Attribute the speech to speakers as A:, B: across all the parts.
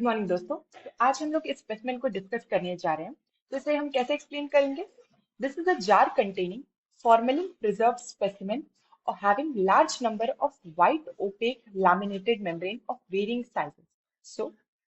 A: Good morning दोस्तों। तो आज हम लोग इस स्पेसिमेन को डिस्कस करने जा रहे हैं। तो इसे हम कैसे एक्सप्लेन करेंगे? This is a jar containing formalin preserved specimen or having large number of white opaque laminated membrane of varying sizes. So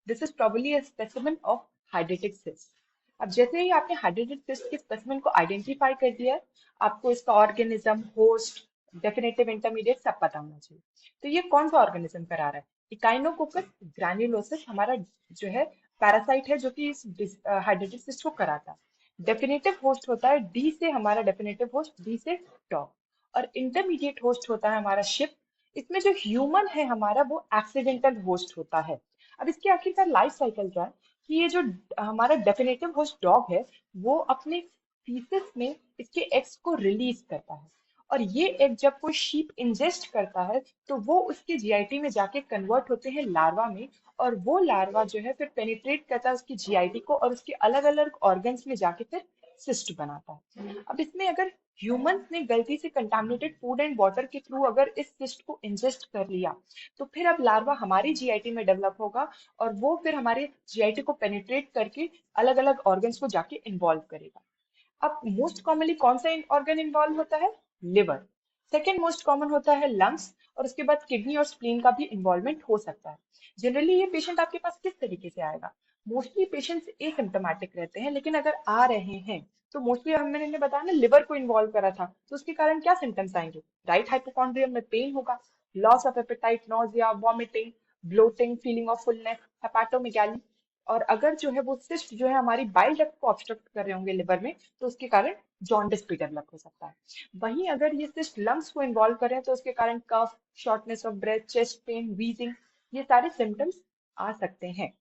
A: this is probably a specimen of hydrated cyst. अब जैसे ही आपने हाइड्रेटेड सिस्ट के specimen को identify कर दिया है, आपको इसका ऑर्गेनिज्म, होस्ट, डेफिनेटिव, इंटरमीडिएट सब पता होना चाहिए। तो ये कौन सा ऑर्गेनिज्म करा रहा है? इकाइनोकोकस ग्रैन्युलोसिस हमारा जो है पैरासाइट है जो कि इस हाइड्रेटेड सिस्ट को कराता है। डेफिनेटिव होस्ट होता है डी से, हमारा डेफिनेटिव होस्ट डी से डॉग, और इंटरमीडिएट होस्ट होता है हमारा शिप। इसमें जो ह्यूमन है हमारा वो एक्सीडेंटल होस्ट होता है। अब इसकी आखिरकार लाइफ साइकिल क्या है कि ये जो हमारा डेफिनेटिव होस्ट डॉग है वो अपने फीसिस में इसके एग्स को रिलीज करता है, और ये एग जब कोई शीप इंजेस्ट करता है तो वो उसके जीआईटी में जाके कन्वर्ट होते हैं लार्वा में, और वो लार्वा जो है फिर पेनिट्रेट करता है उसकी जीआईटी को और उसके अलग अलग ऑर्गन्स में जाके फिर सिस्ट बनाता है। अब इसमें अगर ह्यूमंस ने गलती से कंटामिनेटेड फूड एंड वाटर के थ्रू अगर इस सिस्ट को इंजेस्ट कर लिया तो फिर अब लार्वा हमारी जीआईटी में डेवलप होगा, और वो फिर हमारे जीआईटी को पेनिट्रेट करके अलग अलग ऑर्गन्स को जाके इन्वॉल्व करेगा। अब मोस्ट कॉमनली कौन सा ऑर्गन इन्वॉल्व होता है? लिवर। सेकेंड मोस्ट कॉमन होता है लंग्स, और उसके बाद किडनी और स्प्लीन का भी इन्वॉल्वमेंट हो सकता है। जनरली ये पेशेंट आपके पास किस तरीके से आएगा? मोस्टली पेशेंट्स एसिम्प्टोमेटिक रहते हैं, लेकिन अगर आ रहे हैं तो मोस्टली मैंने बताया ना लिवर को इन्वॉल्व करा था, तो उसके कारण क्या सिम्टम्स आएंगे? राइट हाइपोकॉन्ड्रियम में पेन होगा, loss of appetite, nausea, vomiting, bloating, feeling of fullness, hepatomegaly. और अगर जो है वो सिस्ट जो है हमारी बाइल डक्ट को ऑब्स्ट्रक्ट कर रहे होंगे लिवर में, तो उसके कारण जॉन्डिस भी डेवलप हो सकता है। वहीं अगर ये सिस्ट लंग्स को इन्वॉल्व करें तो उसके कारण cough, shortness of breath, chest pain, wheezing, ये सारे सिम्टम्स आ सकते हैं।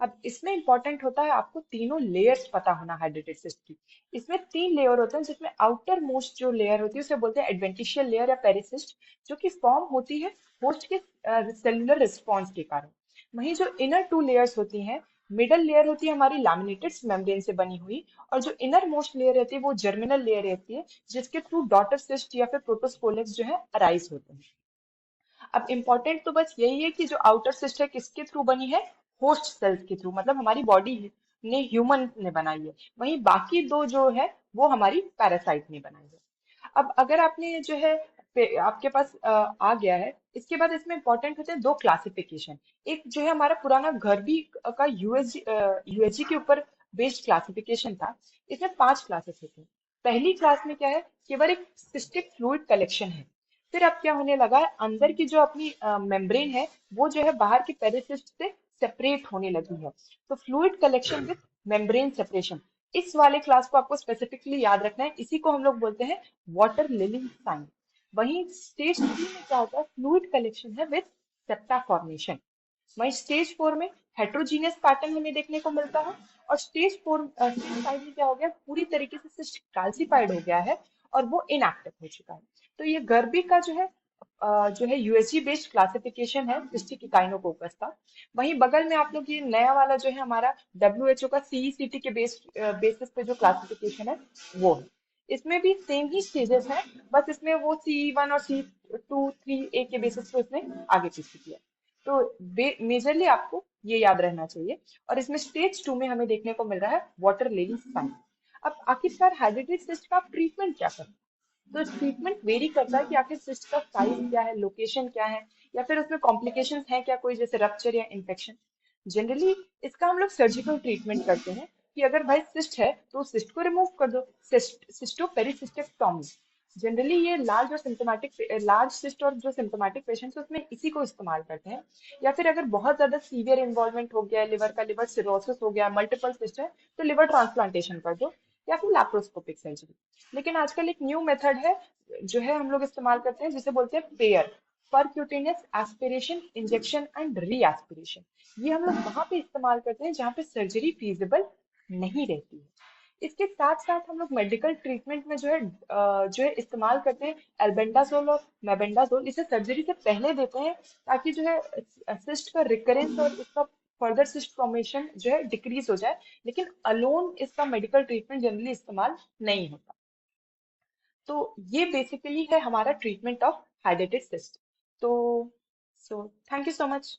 A: अब इसमें इंपॉर्टेंट होता है आपको तीनों लेयर्स पता होना हाइड्रेटेड सिस्ट की। इसमें तीन लेयर होते हैं, जिसमें आउटर मोस्ट जो लेयर होती है उसे बोलते हैं एडवेंटिशियल लेयर या पेरिसिस्ट, जो कि फॉर्म होती है होस्ट के सेलुलर रिस्पॉन्स के कारण। वहीं जो इनर टू लेयर्स होती हैं, मिडल लेयर होती है हमारी लैमिनेटेड मेम्ब्रेन से बनी हुई, और जो इनर मोस्ट लेयर रहती है वो जर्मिनल लेयर रहती है, जिसके थ्रू डॉटर सिस्ट या फिर प्रोटोस्पोलेक्स जो है अराइज होते हैं। अब इम्पोर्टेंट तो बस यही है कि जो आउटर सिस्ट है किसके थ्रू बनी है? होस्ट सेल्स के थ्रू, मतलब हमारी बॉडी ने, ह्यूमन ने बनाई है। वहीं बाकी दो जो है वो हमारी पैरासाइट ने बनाई है। अब अगर आपने जो है आपके पास आ गया है, इसके बाद इसमें इंपॉर्टेंट होते हैं दो क्लासिफिकेशन। एक जो है हमारा पुराना घर भी का यूएसजी के ऊपर बेस्ड क्लासिफिकेशन था। इसमें 5 क्लासेस होते हैं। पहली क्लास में क्या है? केवल एक सिस्टिक फ्लूइड कलेक्शन है। फिर अब क्या होने लगा है, अंदर की जो अपनी मेम्ब्रेन है वो जो है बाहर की पेरिसिस्ट से सेपरेट होने लगी है। तो fluid collection with membrane separation, इस वाले क्लास को आपको स्पेसिफिकली याद रखना है। इसी को हम लोग बोलते हैं वाटर लिली साइन। वहीं स्टेज 3 में क्या होता है? फ्लूइड कलेक्शन है विद सेप्टा फॉर्मेशन। वहीं स्टेज 4 में हेट्रोजीनियस पैटर्न हमें देखने को मिलता है। और स्टेज 5 में क्या हो गया? पूरी तरीके से सिस्ट कैल्सिफाइड हो गया है और वो इनएक्टिव हो चुका है। तो ये गर्भी का जो है यूएसजी बेस्ड क्लासिफिकेशन है सिस्टिक इकाइनोकोकस का। वहीं बगल में आप लोग ये नया वाला जो है हमारा डब्ल्यूएचओ का सीईसीटी के बेसिस पे जो क्लासिफिकेशन है वो है। इसमें भी सेम ही स्टेजेस हैं, बस इसमें वो C1 और C2, 3A के बेसिस पे उसने आगे पीछे किया। तो मेजरली आपको ये याद रहना चाहिए। और इसमें स्टेज 2 में हमें देखने को मिल रहा है वाटर लिली साइन। अब आखिरकार हाइड्रेटेड सिस्ट का ट्रीटमेंट क्या करना है? तो ट्रीटमेंट वेरी करता है कि आखिर सिस्ट का साइज क्या है, लोकेशन क्या है, या फिर उसमें कॉम्प्लिकेशंस हैं क्या कोई, जैसे रप्चर या इन्फेक्शन। जनरली इसका हम लोग सर्जिकल ट्रीटमेंट करते हैं कि अगर भाई सिस्ट है तो सिस्ट को रिमूव कर दो, सिस्टो पेरिसिस्टेक्टोमी। जनरली ये लार्ज सिस्ट और जो सिम्टोमेटिक पेशेंट्स उसमें इसी को इस्तेमाल करते हैं। या फिर अगर बहुत ज्यादा सीवियर इन्वॉल्वमेंट हो गया है लिवर का, लिवर सिरोसिस हो गया, मल्टीपल सिस्ट है, तो लिवर ट्रांसप्लांटेशन कर दो या फिर लैप्रोस्कोपिक सर्जरी। लेकिन आजकल एक न्यू मेथड है जो है हम लोग इस्तेमाल करते हैं, जिसे बोलते हैं pair, percutaneous aspiration, injection and re aspiration. ये हम लोग वहां पे इस्तेमाल करते हैं जहाँ पे सर्जरी फीजिबल नहीं रहती है। इसके साथ साथ हम लोग मेडिकल ट्रीटमेंट में जो है इस्तेमाल करते हैं एल्बेंडाजोल और मेबेंडाजोल। इसे सर्जरी से पहले देते हैं ताकि जो है सिस्ट का रिकरेंस और इसका फर्दर सिस्ट फॉर्मेशन जो है डिक्रीज हो जाए। लेकिन अलोन इसका मेडिकल ट्रीटमेंट जनरली इस्तेमाल नहीं होता। तो ये बेसिकली है हमारा ट्रीटमेंट ऑफ हाइड्रेटेड सिस्ट। तो थैंक यू सो मच।